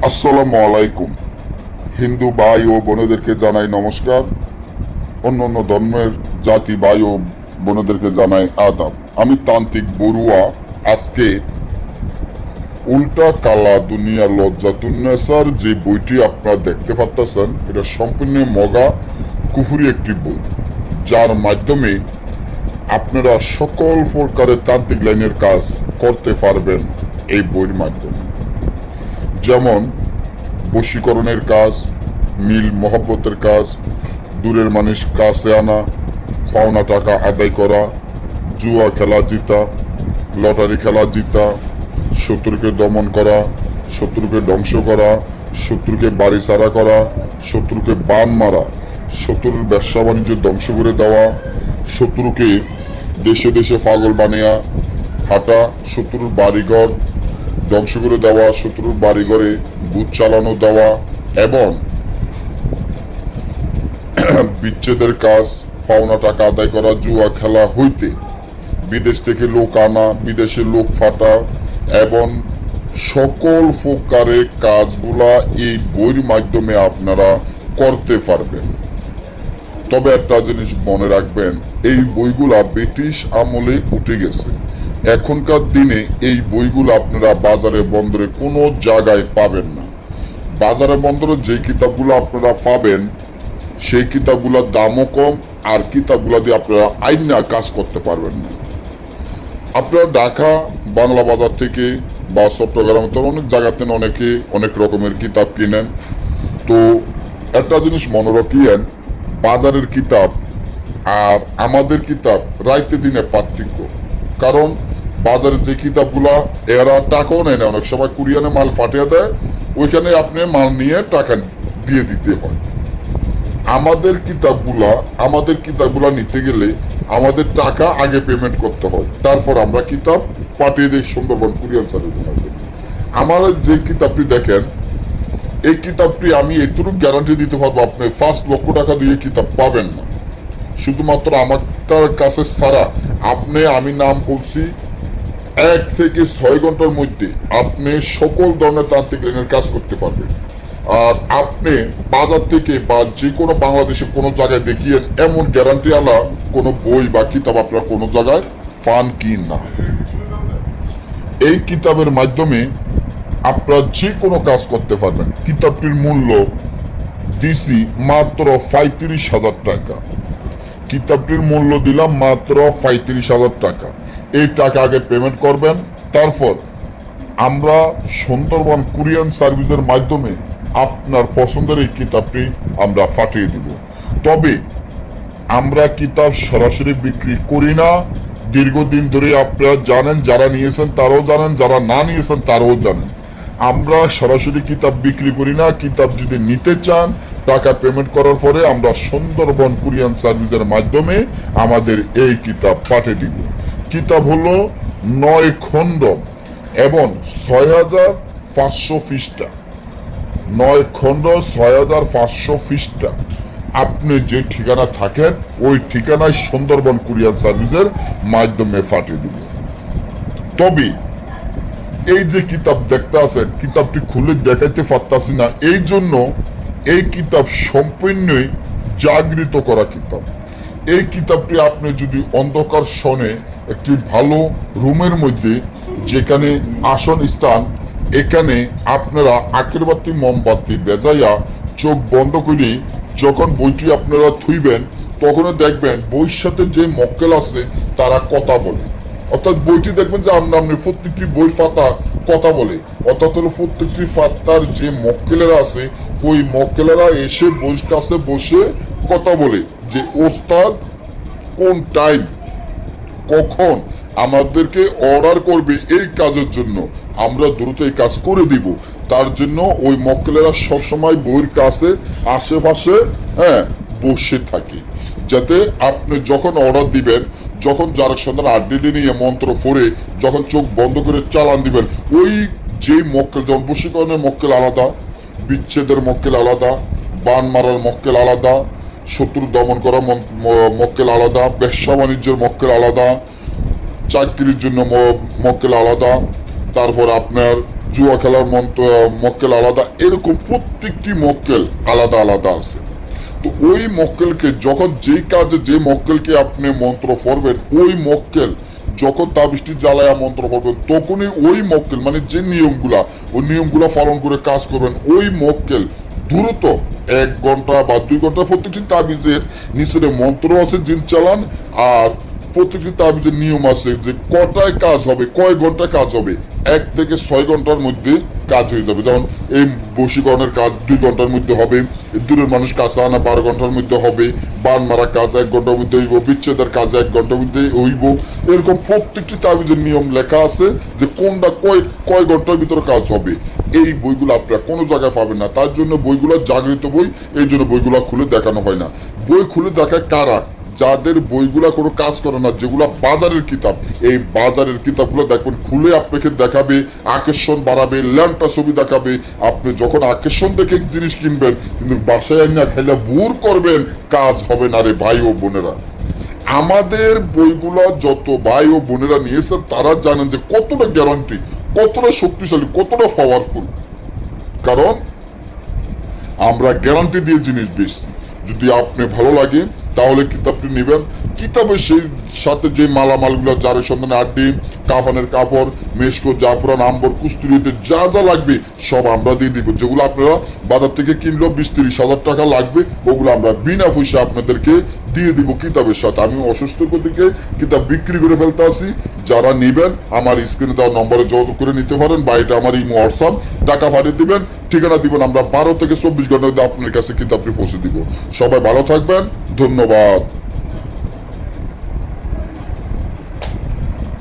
আসসালামু আলাইকুম। হিন্দু ভাই ও বোনেদেরকে জানাই নমস্কার। অন্য ধর্মের জাতি ভাই ও বোনেদেরকে জানাই আদাব। আমি তান্ত্রিক বড়ুয়া। আজকে উল্টা কালা দুনিয়া লজ্জাতুন্নেসার যে বইটি আপনারা দেখতে পাচ্ছেন, এটা সম্পূর্ণ মগা কুফুরি একটি বই, যার মাধ্যমে আপনারা সকল প্রকারের তান্ত্রিক লাইনের কাজ করতে পারবেন এই বইয়ের মাধ্যমে। যেমন বশীকরণের কাজ, মিল মহব্বতের কাজ, দূরের মানুষ কাছে আনা, পাওনা টাকা আদায় করা, জুয়া খেলা জিতা, লটারি খেলা জিতা, শত্রুকে দমন করা, শত্রুকে ধ্বংস করা, শত্রুকে বাড়ি ছাড়া করা, শত্রুকে বান মারা, শত্রুর ব্যবসা বাণিজ্য ধ্বংস করে দেওয়া, শত্রুকে দেশে দেশে পাগল বানিয়া হাঁটা, শত্রুর বাড়িঘর ধ্বংস করে দেওয়া, শত্রুর বাড়িঘরে বুথ চালানো দেওয়া, এবং বিচ্ছেদের কাজ, পাওনা টাকা আদায় করা, জুয়া খেলা হইতে বিদেশ থেকে লোক আনা, বিদেশে লোক ফাটা, এবং সকল প্রকারের কাজগুলা এই বইয়ের মাধ্যমে আপনারা করতে পারবেন। তবে একটা জিনিস মনে রাখবেন, এই বইগুলা ব্রিটিশ আমলে উঠে গেছে। এখনকার দিনে এই বইগুলো আপনারা বাজারে বন্দরে কোনো জায়গায় পাবেন না। বাজারে বন্দরে যে কিতাবগুলো আপনারা পাবেন, সেই কিতাবগুলোর দামও কম, আর কিতাবগুলো দিয়ে আপনারা আইনা কাজ করতে পারবেন না। আপনারা ঢাকা বাংলা বাজার থেকে বা চট্টগ্রাম অনেক জায়গাতে অনেকে অনেক রকমের কিতাব কিনেন। তো একটা জিনিস মনে রাখিয়েন, বাজারের কিতাব আর আমাদের কিতাব রাইতে দিনে পার্থক্য। কারণ বাজারের যে কিতাবগুলা এরা টাকাও নেয় না, অনেক সময় কুরিয়ানে মাল ফাটিয়ে দেয়, ওইখানে আপনি মাল নিয়ে টাকা দিয়ে দিতে হয়। আমাদের কিতাবগুলা নিতে গেলে আমাদের টাকা আগে পেমেন্ট করতে হয়, তারপর আমরা কিতাব পাঠিয়ে দিই সুন্দরবন কুরিয়ান সার্ভিসের মাধ্যমে। আমার যে কিতাবটি দেখেন, এই কিতাবটি আমি এটুকু গ্যারান্টি দিতে পারবো, আপনি 5 লক্ষ টাকা দিয়ে কিতাব পাবেন না। শুধুমাত্র আমার কাছে ছাড়া আমি নাম বলছি, 1 থেকে 6 ঘন্টার মধ্যে আপনি সকল ধরনের তান্ত্রিক লাইনের কাজ করতে পারবেন। আর আপনি বাজার থেকে বা যে কোনো বাংলাদেশে কোনো জায়গায় দেখিয়েন, এমন গ্যারান্টি আলা কোনো বই বা কিতাব আপনারা কোনো জায়গায় পান কি না। এই কিতাবের মাধ্যমে আপনারা যে কোনো কাজ করতে পারবেন। কিতাবটির মূল্য দিছি মাত্র 35,000 টাকা। কিতাবটির মূল্য দিলাম মাত্র 35,000 টাকা। এই টাকা আগে পেমেন্ট করবেন, তারপর আমরা সুন্দরবন কুরিয়ান সার্ভিসের মাধ্যমে আপনার পছন্দের এই কিতাবটি আমরা পাঠিয়ে দিব। তবে আমরা কিতাব সরাসরি বিক্রি করি না। দীর্ঘদিন ধরে আপনারা জানেন, যারা নিয়েছেন তারাও জানেন, যারা না নিয়েছেন তারাও জানেন, আমরা সরাসরি কিতাব বিক্রি করি না। কিতাব যদি নিতে চান, টাকা পেমেন্ট করার পরে আমরা সুন্দরবন কুরিয়ান সার্ভিসের মাধ্যমে আমাদের এই কিতাব পাঠিয়ে দিব। কিতাব হলো 9 খণ্ড এবং 6,500 পৃষ্ঠা। 9 খণ্ড 6,500 পৃষ্ঠা। আপনি যে ঠিকানা থাকেন ওই ঠিকানায় সুন্দরবন কুরিয়ান সার্ভিসের মাধ্যমে পাঠিয়ে দিব। তবে এই যে কিতাব দেখতে আছেন, কিতাবটি খুলে দেখাইতে পারতাছি না, এই জন্য এই কিতাব সম্পূর্ণই জাগৃত করা কিতাব। এই কিতাবটি আপনি যদি অন্ধকার শনে একটি ভালো রুমের মধ্যে, যেখানে আসন স্থান, এখানে আপনারা আগরবাতি মোমবাতি বেজাইয়া চোখ বন্ধ করে যখন বইটি আপনারা থুইবেন, তখন দেখবেন বইয়ের সাথে যে মক্কেল আছে তারা কথা বলে। অর্থাৎ বইটি দেখবেন যে আপনি প্রত্যেকটি বই পাতা কথা বলে, অর্থাৎ প্রত্যেকটি পাতার যে মক্কেলেরা আছে, ওই মক্কেলেরা এসে বইয়ের কাছে বসে কথা বলে যে ওস্তাদ কোন টাইম কখন আমাদেরকে অর্ডার করবে এই কাজের জন্য, আমরা দ্রুত এই কাজ করে দিব। তার জন্য ওই মক্কেলেরা সবসময় বইয়ের কাছে আশেপাশে বসে থাকে, যাতে আপনি যখন অর্ডার দিবেন, যখন যার সন্ধান আড্ডি নিয়ে মন্ত্র ফোরে যখন চোখ বন্ধ করে চালান দিবেন, ওই যে মক্কেল, যেমন বশীকরণের মক্কেল আলাদা, বিচ্ছেদের মক্কেল আলাদা, বান মারার মক্কেল আলাদা, শত্রু দমন করা মক্কেল আলাদা, ব্যবসা বাণিজ্যের মক্কেল আলাদা, চাকরির জন্য মক্কেল আলাদা, তারপর আপনার জুয়া খেলার মক্কেল আলাদা, এরকম প্রত্যেকটি মক্কেল আলাদা আলাদা আছে। তো ওই মক্কেলকে যখন যেই কাজে যে মক্কেলকে আপনি মন্ত্র পড়বেন, ওই মক্কেল যখন তাবিজটি জ্বালায়া মন্ত্র পড়বেন, তখনই ওই মক্কেল মানে যে নিয়মগুলা পালন করে কাজ করবেন, ওই মক্কেল দ্রুত 1 ঘন্টা বা 2 ঘন্টা প্রত্যেকটি তাবিজের নিচে মন্ত্র আছে জিন চালান, আর প্রত্যেকটি তাবিজের নিয়ম আছে যে কটায় কাজ হবে, কয় ঘন্টায় কাজ হবে। 1 থেকে 6 ঘন্টার মধ্যে কাজ হয়ে যাবে। যেমন এই বশীকরণের কাজ 2 ঘন্টার মধ্যে হবে, দূরের মানুষ কাছে আনা 12 ঘন্টার মধ্যে হবে, বান মারা কাজ 1 ঘন্টার মধ্যে হইব, বিচ্ছেদের কাজ 1 ঘন্টার মধ্যে হইব। এরকম প্রত্যেকটি তাবিজের নিয়ম লেখা আছে যে কোনটা কয় ঘন্টার ভিতরে কাজ হবে। এই বইগুলো আপনারা কোনো জায়গায় পাবেন না, তার জন্য বইগুলো জাগৃত বই, এই জন্য বইগুলো খুলে দেখানো হয় না। বই খুলে দেখায় কারা? যাদের বইগুলা কোনো কাজ করে না, যেগুলা বাজারের কিতাব। এই বাজারের কিতাবগুলো দেখবেন খুলে আপনাকে দেখাবে, আকর্ষণ বাড়াবে, ল্যান্ডটা ছবি দেখাবে। আপনি যখন আকর্ষণ দেখে জিনিস কিনবেন, কিন্তু বাসায় না খেলে বুর করবেন, কাজ হবে না রে ভাই ও বোনেরা। আমাদের বইগুলা যত ভাই ও বোনেরা নিয়েছেন তারা জানেন যে কতটা গ্যারান্টি, কতটা শক্তিশালী, কতটা পাওয়ারফুল। কারণ আমরা গ্যারান্টি দিয়ে জিনিস বেচছি। যদি আপনি ভালো লাগে তাহলে কিতাবটি নেবেন। কিতাবের সেই সাথে যে মালামালগুলো, জারের সন্ধানে আড্ডি, কাফানের কাপড়, মেশকো, জাফরান, আম্বর, কুস্তুরিতে যা যা লাগবে সব আমরা দিয়ে দিব। যেগুলো আপনারা বাজার থেকে কিনলেও 20-30 হাজার টাকা লাগবে, ওগুলো আমরা বিনা পয়সা আপনাদেরকে দিয়ে দিব কিতাবের সাথে। আমি অসুস্থ দিকে কিতাব বিক্রি করে ফেলতে আসি। যারা নেবেন আমার স্ক্রিনে দেওয়া নম্বরে যোগাযোগ করে নিতে পারেন, বা এটা আমার ইমো হোয়াটসঅ্যাপ, টাকা পাঠিয়ে দিবেন, ঠিকানা দিবেন, আমরা 12 থেকে 24 ঘন্টার মধ্যে আপনার কাছে কিতাবটি পৌঁছে দিব। সবাই ভালো থাকবেন, ধন্যবাদ।